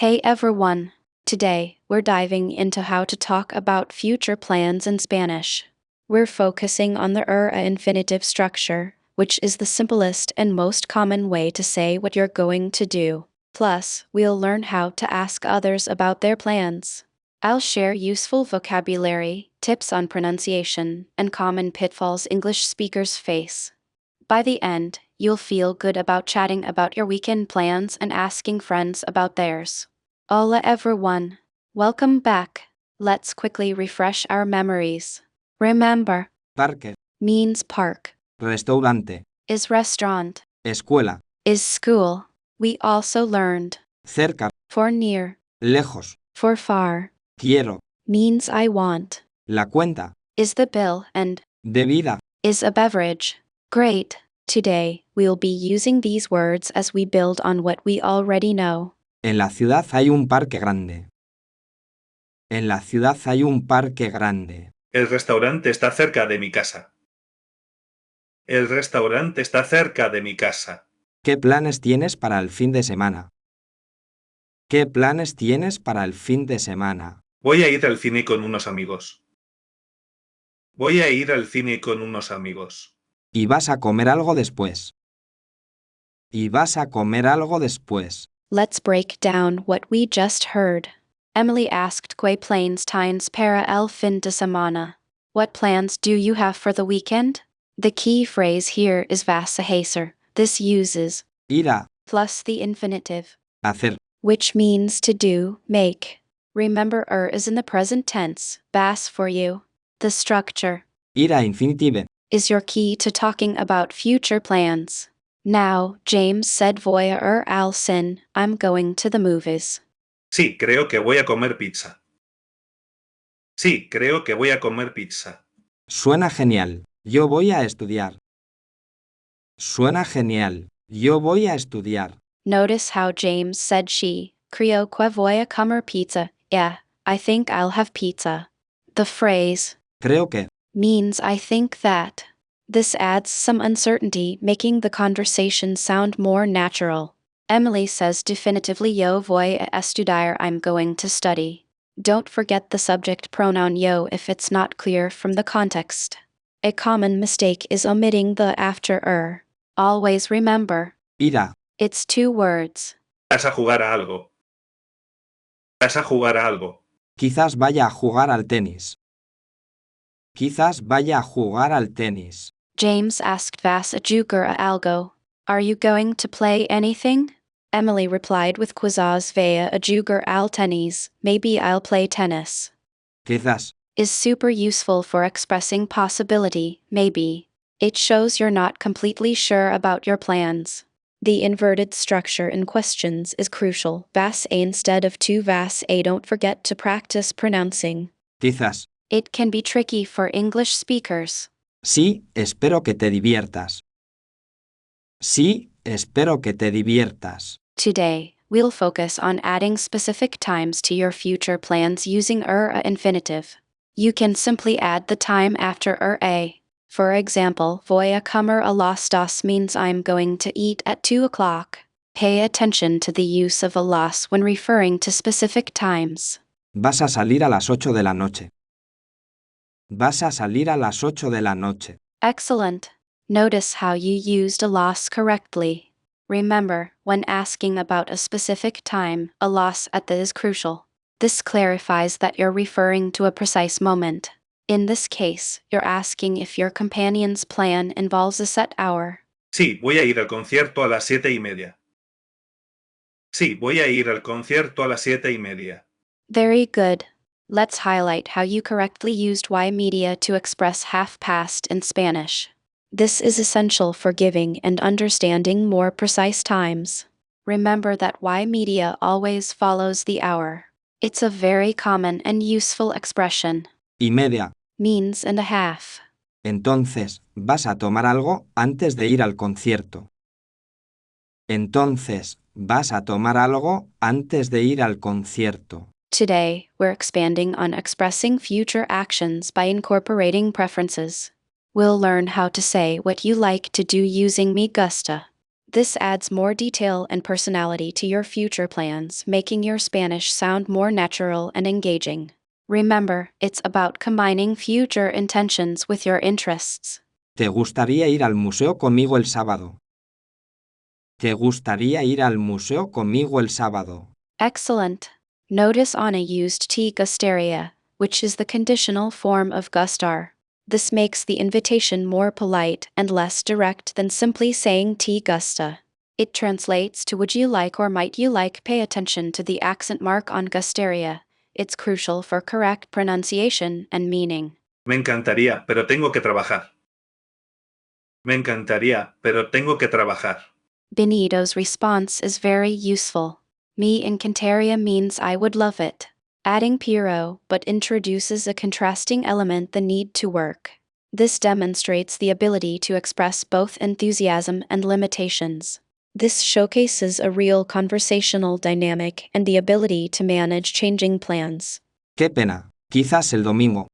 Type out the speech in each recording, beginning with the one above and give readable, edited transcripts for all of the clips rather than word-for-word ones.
Hey everyone! Today, we're diving into how to talk about future plans in Spanish. We're focusing on the infinitive structure, which is the simplest and most common way to say what you're going to do. Plus, we'll learn how to ask others about their plans. I'll share useful vocabulary, tips on pronunciation, and common pitfalls English speakers face. By the end, you'll feel good about chatting about your weekend plans and asking friends about theirs. Hola everyone! Welcome back. Let's quickly refresh our memories. Remember, Parque, means park, restaurante, is restaurant, escuela, is school. We also learned cerca, for near, lejos, for far, quiero, means I want, la cuenta, is the bill, and bebida, is a beverage. Great! Today, we'll be using these words as we build on what we already know. en la ciudad hay un parque grande. En la ciudad hay un parque grande. El restaurante está cerca de mi casa. El restaurante está cerca de mi casa. ¿Qué planes tienes para el fin de semana? ¿Qué planes tienes para el fin de semana? Voy a ir al cine con unos amigos. Voy a ir al cine con unos amigos. ¿Y vas a comer algo después? ¿Y vas a comer algo después? Let's break down what we just heard. Emily asked qué planes tienes para el fin de semana. What plans do you have for the weekend? The key phrase here is vas a hacer. This uses Ir a, plus the infinitive, hacer, which means to do, make. Remember, is in the present tense, vas for you. The structure ir a infinitive. is your key to talking about future plans. Now, James said voy a ir al cine, I'm going to the movies. Sí, creo que voy a comer pizza. Sí, creo que voy a comer pizza. Suena genial. Yo voy a estudiar. Suena genial. Yo voy a estudiar. Notice how James said she, creo que voy a comer pizza. Yeah, I think I'll have pizza. The phrase Creo que, means I think that. This adds some uncertainty, making the conversation sound more natural. Emily says definitively yo voy a estudiar, I'm going to study. Don't forget the subject pronoun yo if it's not clear from the context. A common mistake is omitting the after. Always remember, ir a, it's two words. ¿Vas a jugar a algo? ¿Vas a jugar a algo? quizás vaya a jugar al tenis. Quizás vaya a jugar al tenis. James asked vas a jugar a algo. Are you going to play anything? Emily replied with quizás vaya a jugar al tenis, maybe I'll play tennis. Quizás, Is super useful for expressing possibility, maybe. It shows you're not completely sure about your plans. The inverted structure in questions is crucial. Vas a instead of to vas a. Don't forget to practice pronouncing. quizás. It can be tricky for English speakers. Sí, espero que te diviertas. Sí, espero que te diviertas. Today, we'll focus on adding specific times to your future plans using a infinitive. You can simply add the time after a. For example, voy a comer a las dos means I'm going to eat at 2 o'clock. Pay attention to the use of a las when referring to specific times. Vas a salir a las 8 de la noche. Vas a salir a las 8 de la noche. Excellent. Notice how you used a las correctly. Remember, when asking about a specific time, a las at the is crucial. This clarifies that you're referring to a precise moment. In this case, you're asking if your companion's plan involves a set hour. Sí, voy a ir al concierto a las 7:30. Sí, voy a ir al concierto a las 7:30. Very good. Let's highlight how you correctly used y media to express half past in Spanish. This is essential for giving and understanding more precise times. Remember that y media always follows the hour. It's a very common and useful expression. Y media. Means and a half. Entonces, ¿vas a tomar algo antes de ir al concierto? Entonces, ¿vas a tomar algo antes de ir al concierto? Today, we're expanding on expressing future actions by incorporating preferences. We'll learn how to say what you like to do using me gusta. This adds more detail and personality to your future plans, making your Spanish sound more natural and engaging. Remember, it's about combining future intentions with your interests. ¿Te gustaría ir al museo conmigo el sábado? ¿Te gustaría ir al museo conmigo el sábado? Excellent. Notice Anna used te gustaría, which is the conditional form of gustar. This makes the invitation more polite and less direct than simply saying te gusta. It translates to would you like or might you like. Pay attention to the accent mark on gustaría. It's crucial for correct pronunciation and meaning. Me encantaría, pero tengo que trabajar. Me encantaría, pero tengo que trabajar. Benito's response is very useful. Me encantaría means I would love it, adding pero but introduces a contrasting element, the need to work. This demonstrates the ability to express both enthusiasm and limitations. This showcases a real conversational dynamic and the ability to manage changing plans. Qué pena, quizás el domingo.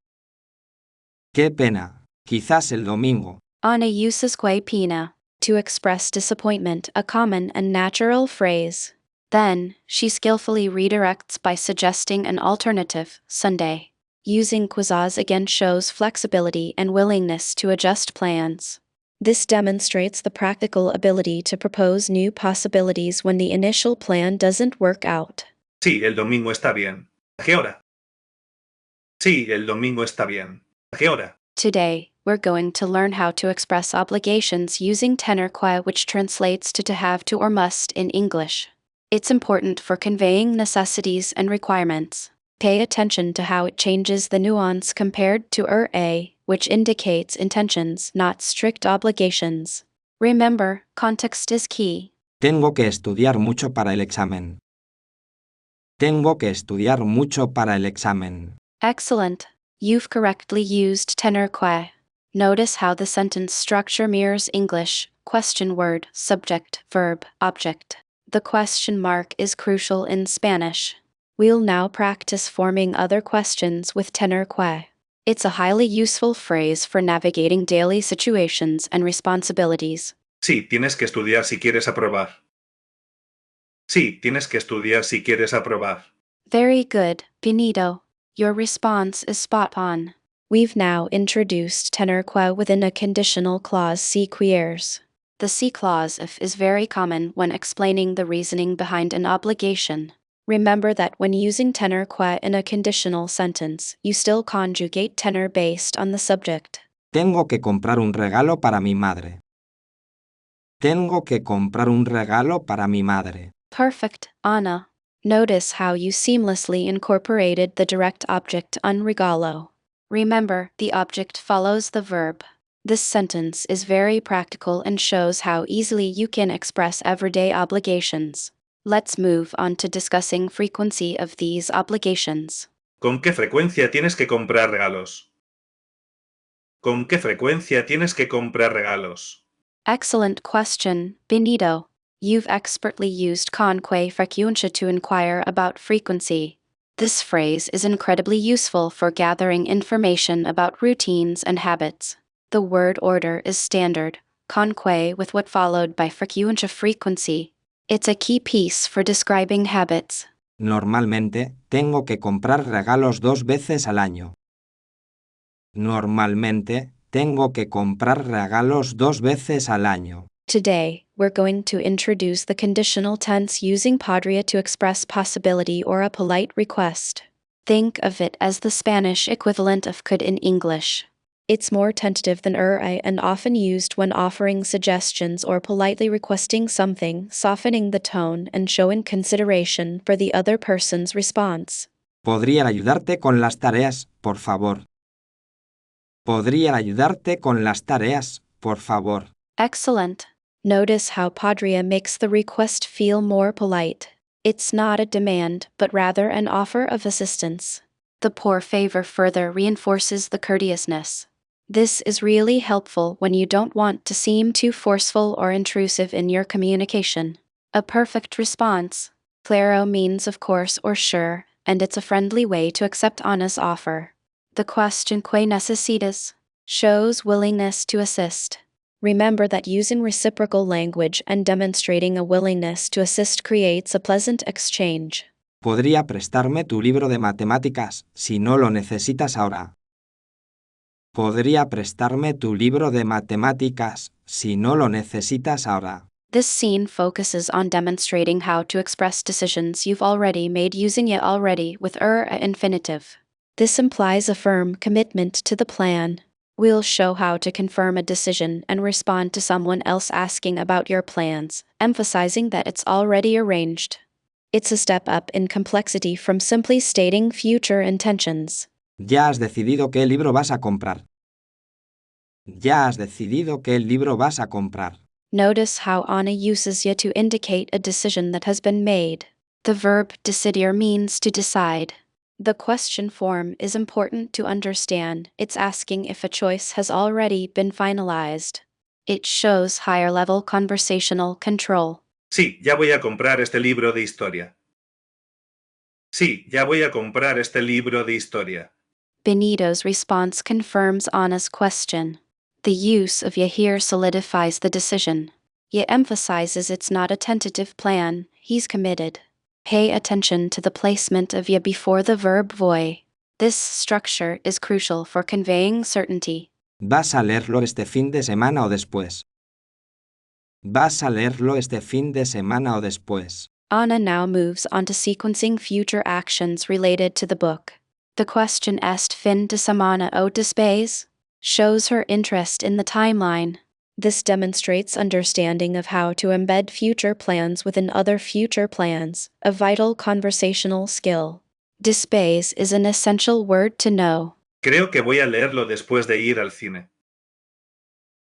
Qué pena, quizás el domingo. Ana uses que pena to express disappointment, a common and natural phrase. Then, she skillfully redirects by suggesting an alternative, Sunday. Using quizás again shows flexibility and willingness to adjust plans. This demonstrates the practical ability to propose new possibilities when the initial plan doesn't work out. Sí, el domingo está bien. ¿A qué hora? Sí, el domingo está bien. ¿A qué hora? Today, we're going to learn how to express obligations using tener que, which translates to have to or must in English. It's important for conveying necessities and requirements. Pay attention to how it changes the nuance compared to a, which indicates intentions, not strict obligations. Remember, context is key. Tengo que estudiar mucho para el examen. Tengo que estudiar mucho para el examen. Excellent. You've correctly used tener que. Notice how the sentence structure mirrors English: question word, subject, verb, object. The question mark is crucial in Spanish. We'll now practice forming other questions with tener que. It's a highly useful phrase for navigating daily situations and responsibilities. Sí, tienes que estudiar si quieres aprobar. Sí, tienes que estudiar si quieres aprobar. Very good, Benito. Your response is spot on. We've now introduced tener que within a conditional clause si quieres. The si clause if is very common when explaining the reasoning behind an obligation. Remember that when using tener que in a conditional sentence, you still conjugate tener based on the subject. Tengo que comprar un regalo para mi madre. Tengo que comprar un regalo para mi madre. Perfect, Ana. Notice how you seamlessly incorporated the direct object un regalo. Remember, the object follows the verb. This sentence is very practical and shows how easily you can express everyday obligations. Let's move on to discussing frequency of these obligations. ¿Con qué frecuencia tienes que comprar regalos? ¿Con qué frecuencia tienes que comprar regalos? Excellent question, Benito. You've expertly used con que frecuencia to inquire about frequency. This phrase is incredibly useful for gathering information about routines and habits. The word order is standard, con que with what followed by frecuencia, frequency. It's a key piece for describing habits. Normalmente, tengo que comprar regalos 2 veces al año. Normalmente, tengo que comprar regalos 2 veces al año. Today, we're going to introduce the conditional tense using podría to express possibility or a polite request. Think of it as the Spanish equivalent of could in English. It's more tentative than and often used when offering suggestions or politely requesting something, softening the tone and showing consideration for the other person's response. ¿Podría ayudarte con las tareas, por favor? ¿Podría ayudarte con las tareas, por favor? Excellent. Notice how podría makes the request feel more polite. It's not a demand, but rather an offer of assistance. The por favor further reinforces the courteousness. This is really helpful when you don't want to seem too forceful or intrusive in your communication. A perfect response. Claro means of course or sure, and it's a friendly way to accept Ana's offer. The question que necesitas shows willingness to assist. Remember that using reciprocal language and demonstrating a willingness to assist creates a pleasant exchange. ¿Podría prestarme tu libro de matemáticas si no lo necesitas ahora? ¿Podría prestarme tu libro de matemáticas si no lo necesitas ahora? This scene focuses on demonstrating how to express decisions you've already made using it already with infinitive. This implies a firm commitment to the plan. We'll show how to confirm a decision and respond to someone else asking about your plans, emphasizing that it's already arranged. It's a step up in complexity from simply stating future intentions. Ya has decidido qué libro vas a comprar. Ya has decidido qué libro vas a comprar. Notice how Anna uses ya to indicate a decision that has been made. The verb decidir means to decide. The question form is important to understand. It's asking if a choice has already been finalized. It shows higher-level conversational control. Sí, ya voy a comprar este libro de historia. Sí, ya voy a comprar este libro de historia. Benito's response confirms Anna's question. The use of ya here solidifies the decision. Ya emphasizes it's not a tentative plan, he's committed. Pay attention to the placement of ya before the verb voy. This structure is crucial for conveying certainty. ¿Vas a leerlo este fin de semana o después? ¿Vas a leerlo este fin de semana o después? Anna now moves on to sequencing future actions related to the book. The question est fin de semana o después shows her interest in the timeline. This demonstrates understanding of how to embed future plans within other future plans, a vital conversational skill. Después is an essential word to know. Creo que voy a leerlo después de ir al cine.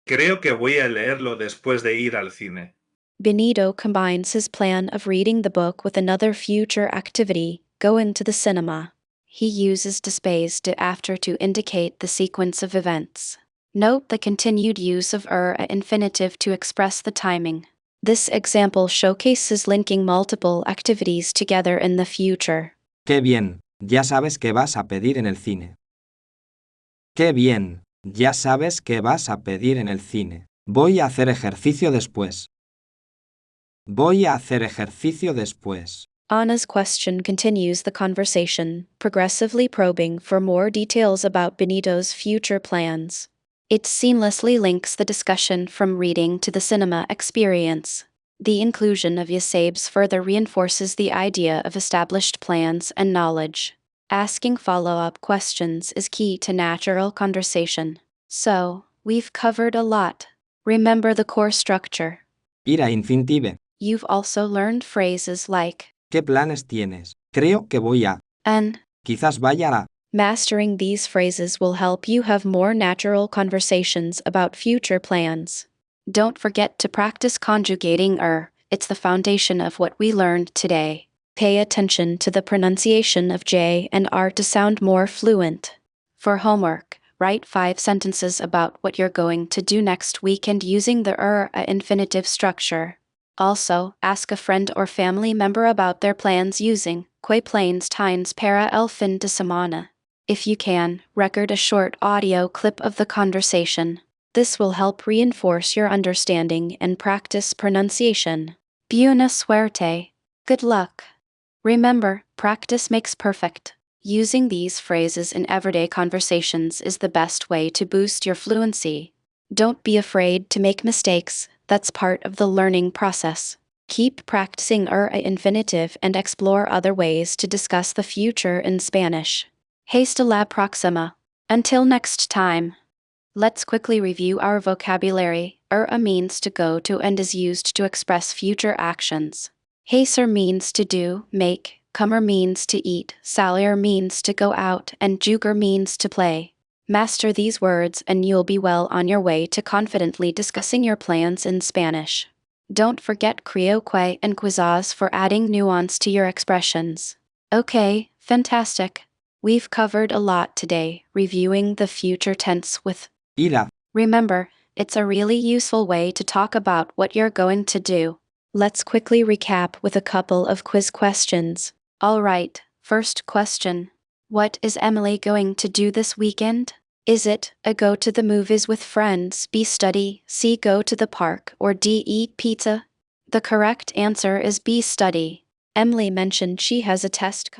Creo que voy a leerlo después de ir al cine. Benito combines his plan of reading the book with another future activity, going to the cinema. He uses después de after to indicate the sequence of events. Note the continued use of infinitive to express the timing. This example showcases linking multiple activities together in the future. ¡Qué bien! Ya sabes qué vas a pedir en el cine. ¡Qué bien! Ya sabes qué vas a pedir en el cine. Voy a hacer ejercicio después. Voy a hacer ejercicio después. Anna's question continues the conversation, progressively probing for more details about Benito's future plans. It seamlessly links the discussion from reading to the cinema experience. The inclusion of Yasabes further reinforces the idea of established plans and knowledge. Asking follow-up questions is key to natural conversation. So, we've covered a lot. Remember the core structure. Ir a infinitive. You've also learned phrases like ¿Qué planes tienes? Creo que voy a. and. Quizás vaya a. Mastering these phrases will help you have more natural conversations about future plans. Don't forget to practice conjugating it's the foundation of what we learned today. Pay attention to the pronunciation of J and R to sound more fluent. For homework, write 5 sentences about what you're going to do next weekend using the infinitive structure. Also, ask a friend or family member about their plans using que planes tines para el fin de semana. If you can, record a short audio clip of the conversation. This will help reinforce your understanding and practice pronunciation. Buena suerte. Good luck. Remember, practice makes perfect. Using these phrases in everyday conversations is the best way to boost your fluency. Don't be afraid to make mistakes, that's part of the learning process. Keep practicing infinitive and explore other ways to discuss the future in Spanish. Hasta la próxima. Until next time. Let's quickly review our vocabulary. Means to go to and is used to express future actions. Hacer means to do, make, comer means to eat, salir means to go out, and jugar means to play. Master these words and you'll be well on your way to confidently discussing your plans in Spanish. Don't forget creo que and quizás for adding nuance to your expressions. Okay, fantastic. We've covered a lot today, reviewing the future tense with Ir a. remember, it's a really useful way to talk about what you're going to do. Let's quickly recap with a couple of quiz questions. All right, first question. What is Emily going to do this weekend? Is it A, go to the movies with friends, B, study, C, go to the park, or D, eat pizza? The correct answer is B, study. Emily mentioned she has a test coming.